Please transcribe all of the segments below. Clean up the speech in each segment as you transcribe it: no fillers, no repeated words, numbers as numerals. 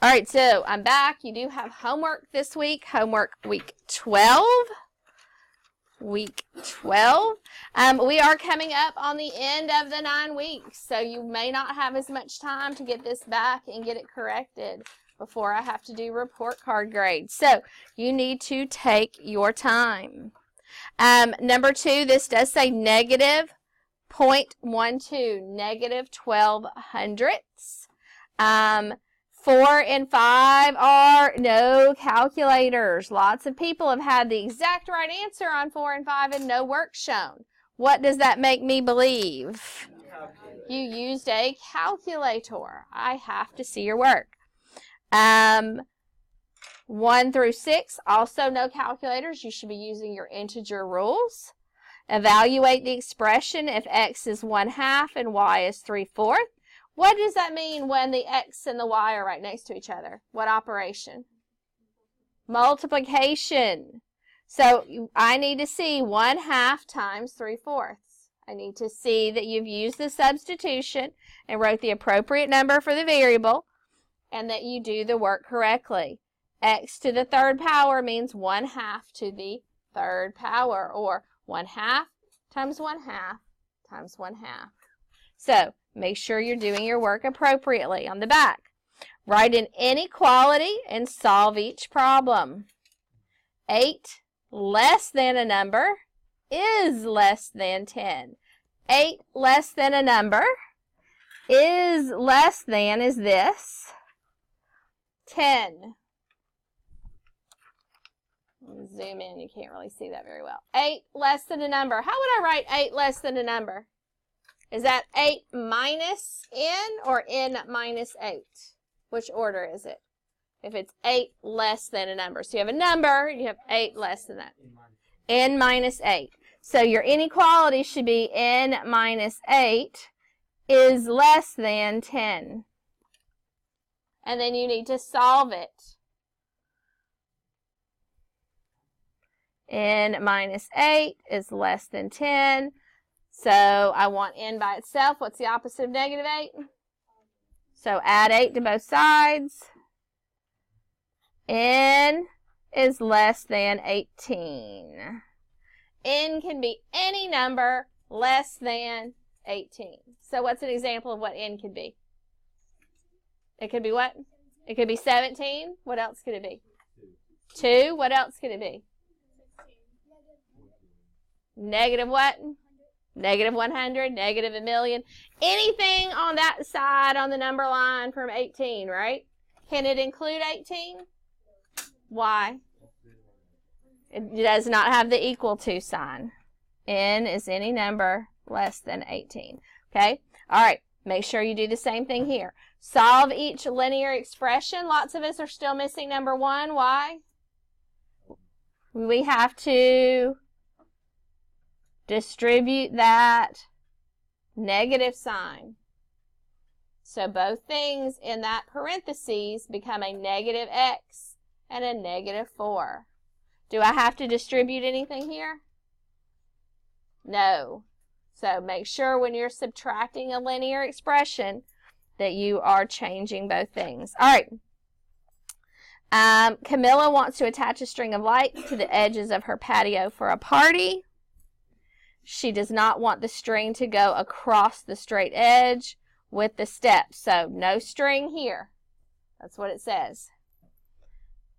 All right, so I'm back. You do have homework this week, homework week 12. Week 12. We are coming up on the end of the 9 weeks, so you may not have as much time to get this back and get it corrected before I have to do report card grades. So you need to take your time. Number 2, this does say negative 0.12, negative 12 hundredths. 4 and 5 are no calculators. Lots of people have had the exact right answer on 4 and 5 and no work shown. What does that make me believe? You used a calculator. I have to see your work. 1 through 6, also no calculators. You should be using your integer rules. Evaluate the expression if x is 1/2 and y is 3/4. What does that mean when the x and the y are right next to each other? What operation? Multiplication. So I need to see 1/2 times 3/4. I need to see that you've used the substitution and wrote the appropriate number for the variable and that you do the work correctly. X to the 3rd power means 1/2 to the 3rd power, or 1/2 times 1/2 times 1/2. So make sure you're doing your work appropriately. On the back, write an inequality and solve each problem. 8 less than a number is less than 10. 8 less than a number is less than is this. 10. Zoom in, you can't really see that very well. 8 less than a number. How would I write 8 less than a number? Is that 8 minus n or n minus 8? Which order is it? If it's 8 less than a number. So you have a number, you have 8 less than that. N minus 8. So your inequality should be n minus 8 is less than 10. And then you need to solve it. N minus 8 is less than 10. So I want n by itself. What's the opposite of negative 8? So add 8 to both sides. N is less than 18. N can be any number less than 18. So what's an example of what n could be? It could be what? It could be 17. What else could it be? 2. What else could it be? Negative what? Negative 100, negative a million. Anything on that side on the number line from 18, right? Can it include 18? Why? It does not have the equal to sign. N is any number less than 18. Okay? All right. Make sure you do the same thing here. Solve each linear expression. Lots of us are still missing number 1. Why? We have to distribute that negative sign. So both things in that parentheses become a negative x and a negative 4. Do I have to distribute anything here? No. So make sure when you're subtracting a linear expression that you are changing both things. All right. Camilla wants to attach a string of lights to the edges of her patio for a party. She does not want the string to go across the straight edge with the steps. So no string here. That's what it says.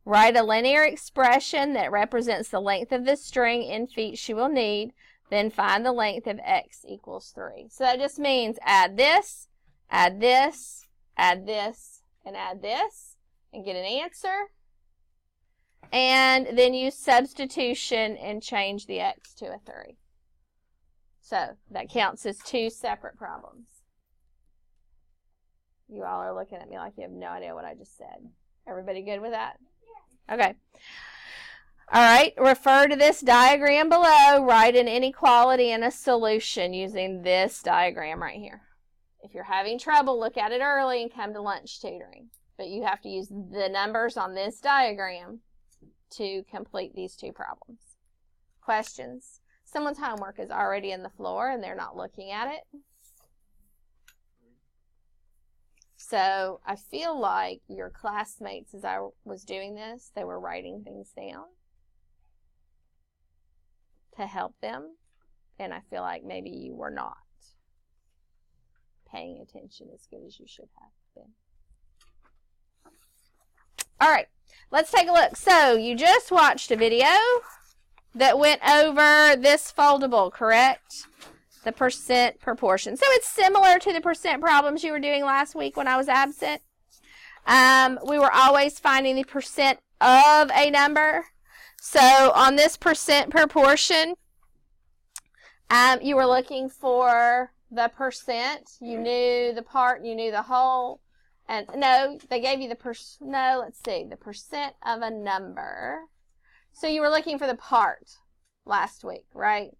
Write a linear expression that represents the length of the string in feet she will need. Then find the length of x equals 3. So that just means add this, add this, add this, and add this, and get an answer. And then use substitution and change the x to a 3. So that counts as 2 separate problems. You all are looking at me like you have no idea what I just said. Everybody good with that? Okay. All right. Refer to this diagram below. Write an inequality and a solution using this diagram right here. If you're having trouble, look at it early and come to lunch tutoring. But you have to use the numbers on this diagram to complete these 2 problems. Questions? Someone's homework is already in the floor and they're not looking at it. So I feel like your classmates, as I was doing this, they were writing things down to help them. And I feel like maybe you were not paying attention as good as you should have been. All right, let's take a look. So you just watched a video that went over this foldable, correct? The percent proportion. So it's similar to the percent problems you were doing last week when I was absent. We were always finding the percent of a number. So on this percent proportion, you were looking for the percent. You knew the part, you knew the whole. And no, they gave you the the percent of a number. So you were looking for the part last week, right?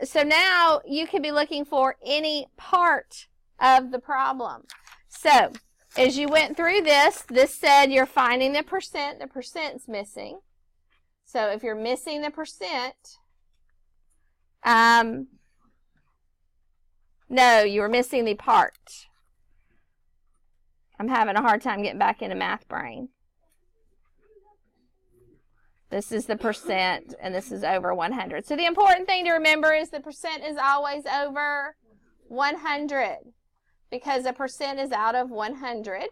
So now you could be looking for any part of the problem. So as you went through this said you're finding the percent's missing. So if you're missing the percent, no, you were missing the part. I'm having a hard time getting back into math brain. This is the percent, and this is over 100. So the important thing to remember is the percent is always over 100 because a percent is out of 100.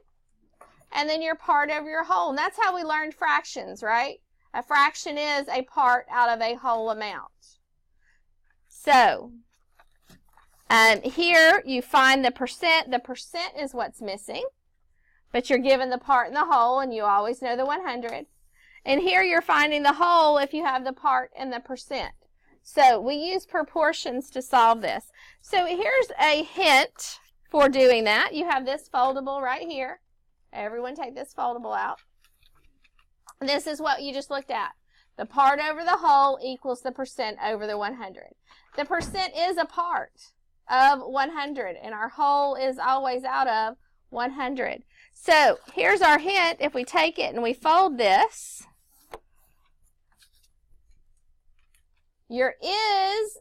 And then you're part of your whole. And that's how we learned fractions, right? A fraction is a part out of a whole amount. So here you find the percent. The percent is what's missing, but you're given the part and the whole, and you always know the 100. And here you're finding the whole if you have the part and the percent. So we use proportions to solve this. So here's a hint for doing that. You have this foldable right here. Everyone take this foldable out. This is what you just looked at. The part over the whole equals the percent over the 100. The percent is a part of 100, and our whole is always out of 100. So here's our hint. If we take it and we fold this, your is,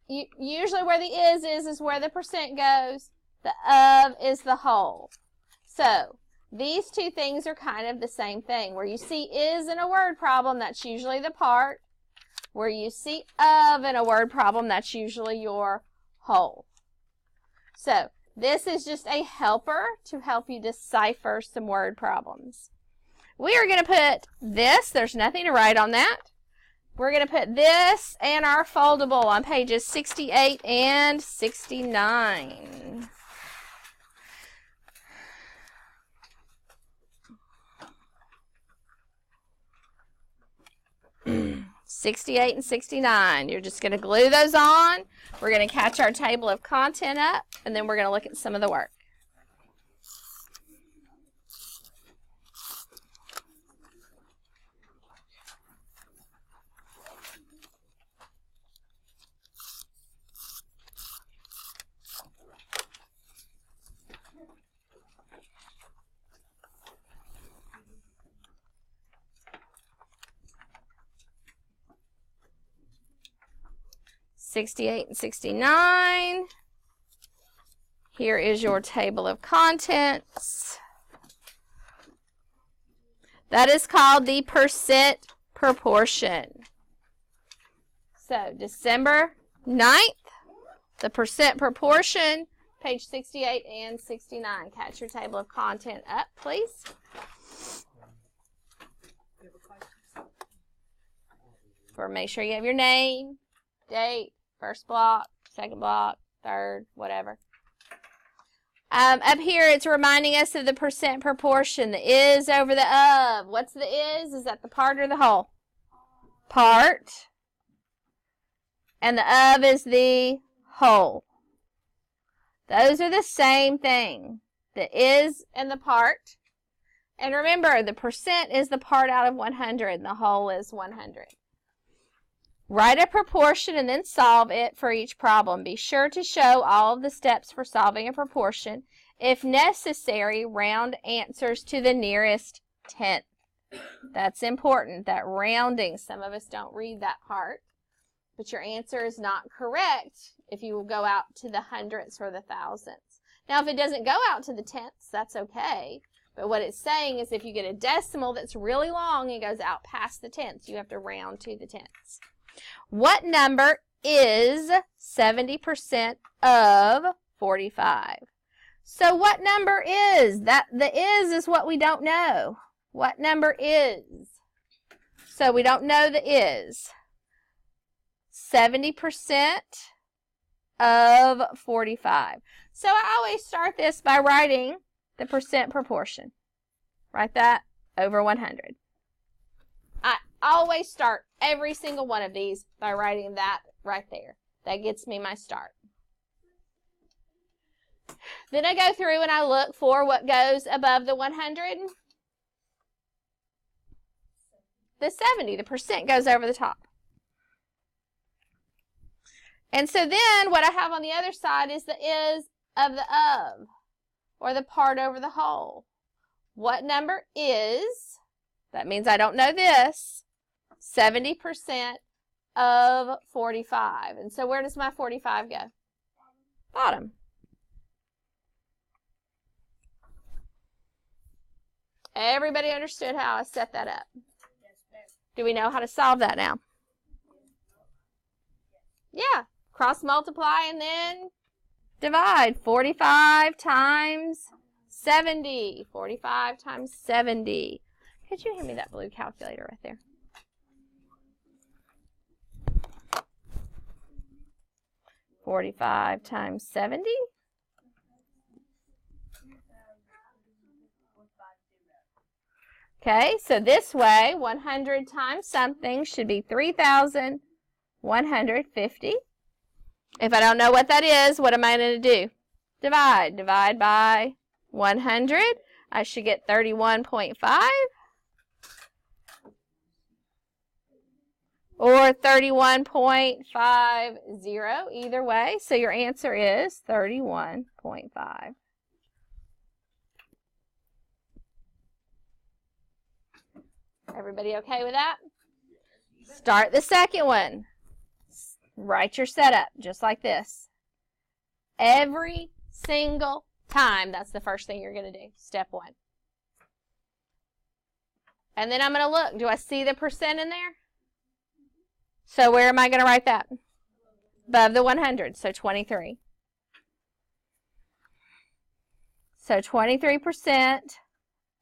usually where the is where the percent goes. The of is the whole. So these two things are kind of the same thing. Where you see is in a word problem, that's usually the part. Where you see of in a word problem, that's usually your whole. So this is just a helper to help you decipher some word problems. We are going to put this, there's nothing to write on that. We're going to put this and our foldable on pages 68 and 69. Mm. 68 and 69. You're just going to glue those on. We're going to catch our table of content up, and then we're going to look at some of the work. '68 and '69. Here is your table of contents. That is called the percent proportion. So December 9th, the percent proportion, page 68 and 69. Catch your table of content up, please. Make sure you have your name, date, first block, second block, third, whatever. Up here, it's reminding us of the percent proportion. The is over the of. What's the is? Is that the part or the whole? Part. And the of is the whole. Those are the same thing. The is and the part. And remember, the percent is the part out of 100, and the whole is 100. Write a proportion and then solve it for each problem. Be sure to show all of the steps for solving a proportion. If necessary, round answers to the nearest tenth. That's important, that rounding. Some of us don't read that part, but your answer is not correct if you will go out to the hundredths or the thousandths. Now, if it doesn't go out to the tenths, that's okay. But what it's saying is if you get a decimal that's really long and goes out past the tenths, you have to round to the tenths. What number is 70% of 45? So what number is that? The is what we don't know. What number is? So we don't know the is. 70% of 45. So I always start this by writing the percent proportion. Write that over 100. I always start every single one of these by writing that right there. That gets me my start. Then I go through and I look for what goes above the 100. The 70, the percent goes over the top. And so then what I have on the other side is the is of the of, or the part over the whole. What number is, that means I don't know this, 70% of 45. And so where does my 45 go? Bottom. Everybody understood how I set that up? Do we know how to solve that now? Yeah. Cross multiply and then divide. 45 times 70. 45 times 70. Could you hand me that blue calculator right there? $45 times 70. Okay, so this way, 100 times something should be 3,150. If I don't know what that is, what am I going to do? Divide. Divide by 100. I should get 31.5. Or 31.50, either way. So your answer is 31.5. Everybody okay with that? Start the second one. Write your setup just like this. Every single time, that's the first thing you're going to do. Step one. And then I'm going to look. Do I see the percent in there? So where am I going to write that? Above the 100, so 23. So 23%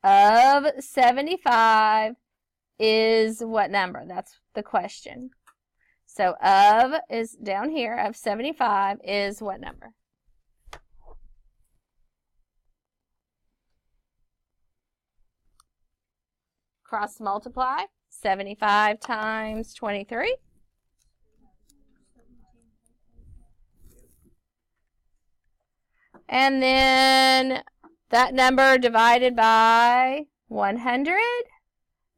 of 75 is what number? That's the question. So of is down here, of 75 is what number? Cross multiply, 75 times 23. And then that number divided by 100.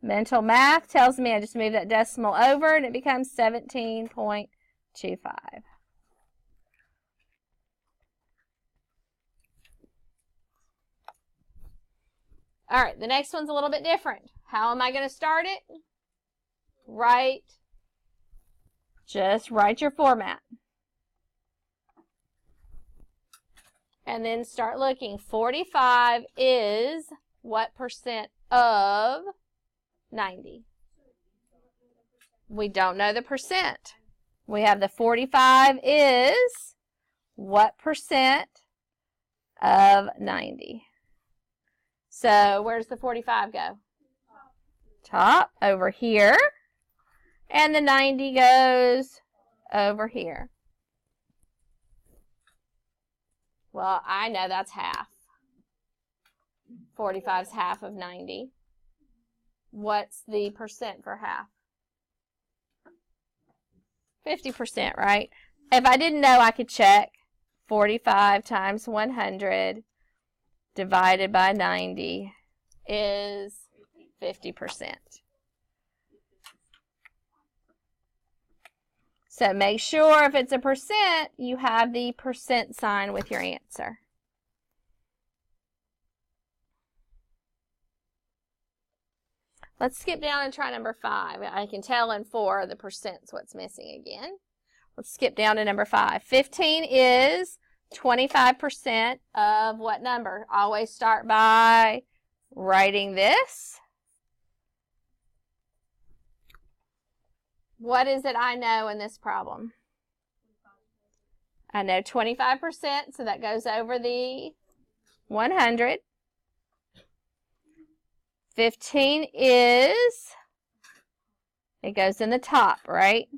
Mental math tells me I just move that decimal over and it becomes 17.25. All right, the next one's a little bit different. How am I going to start it? Just write your format. And then start looking. 45 is what percent of 90? We don't know the percent. We have the 45 is what percent of 90? So where's the 45 go? Top, over here. And the 90 goes over here. Well, I know that's half. 45 is half of 90. What's the percent for half? 50%, right? If I didn't know, I could check. 45 times 100 divided by 90 is 50%. So make sure if it's a percent, you have the percent sign with your answer. Let's skip down and try number 5. I can tell in 4 the percent's what's missing again. Let's skip down to number 5. 15 is 25% of what number? Always start by writing this. What is it I know in this problem? I know 25%, so that goes over the 100. 15 is, it goes in the top, right?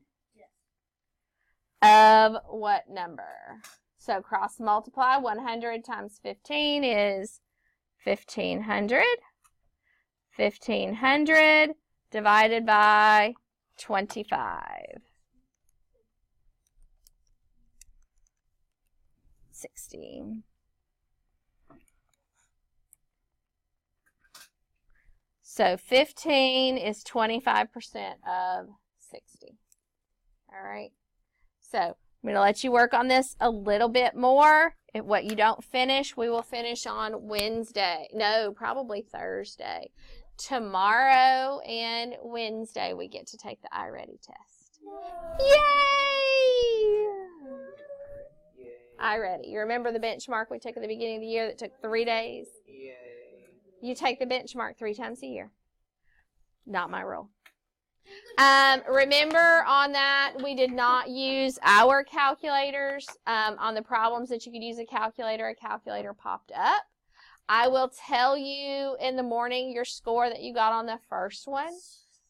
Of what number? So cross multiply. 100 times 15 is 1,500. 1,500 divided by 25. 60. So 15 is 25% of 60. All right. So I'm going to let you work on this a little bit more. If what you don't finish, we will finish on Wednesday. No, probably Thursday. Tomorrow and Wednesday, we get to take the iReady test. Yay! iReady. You remember the benchmark we took at the beginning of the year that took 3 days? You take the benchmark 3 times a year. Not my rule. Remember on that, we did not use our calculators. On the problems that you could use a calculator popped up. I will tell you in the morning your score that you got on the first one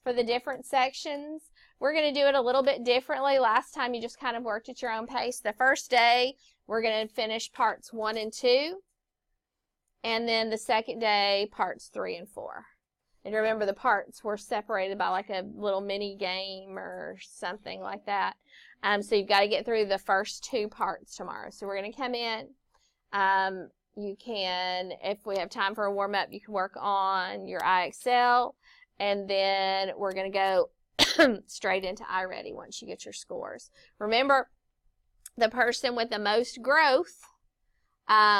for the different sections. We're going to do it a little bit differently. Last time you just kind of worked at your own pace. The first day, we're going to finish parts 1 and 2. And then the second day, parts 3 and 4. And remember, the parts were separated by like a little mini game or something like that. So you've got to get through the first 2 parts tomorrow. So we're going to come in. You can, if we have time for a warm-up, you can work on your iExcel. And then we're going to go straight into iReady once you get your scores. Remember, the person with the most growth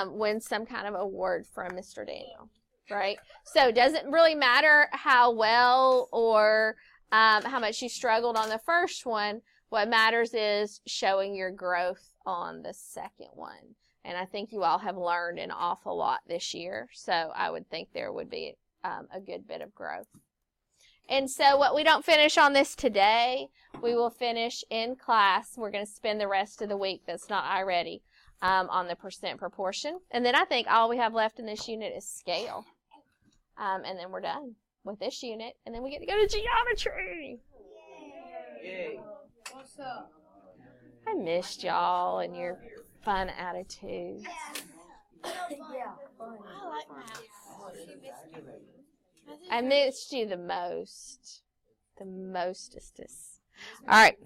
wins some kind of award from Mr. Daniel. Right? So it doesn't really matter how well or how much you struggled on the first one. What matters is showing your growth on the second one. And I think you all have learned an awful lot this year. So I would think there would be a good bit of growth. And so what we don't finish on this today, we will finish in class. We're going to spend the rest of the week that's not iReady on the percent proportion. And then I think all we have left in this unit is scale. And then we're done with this unit. And then we get to go to geometry. Yay. What's up? I missed y'all and your fun attitudes. Yeah. I like math. I missed you the most. The mostest. All right.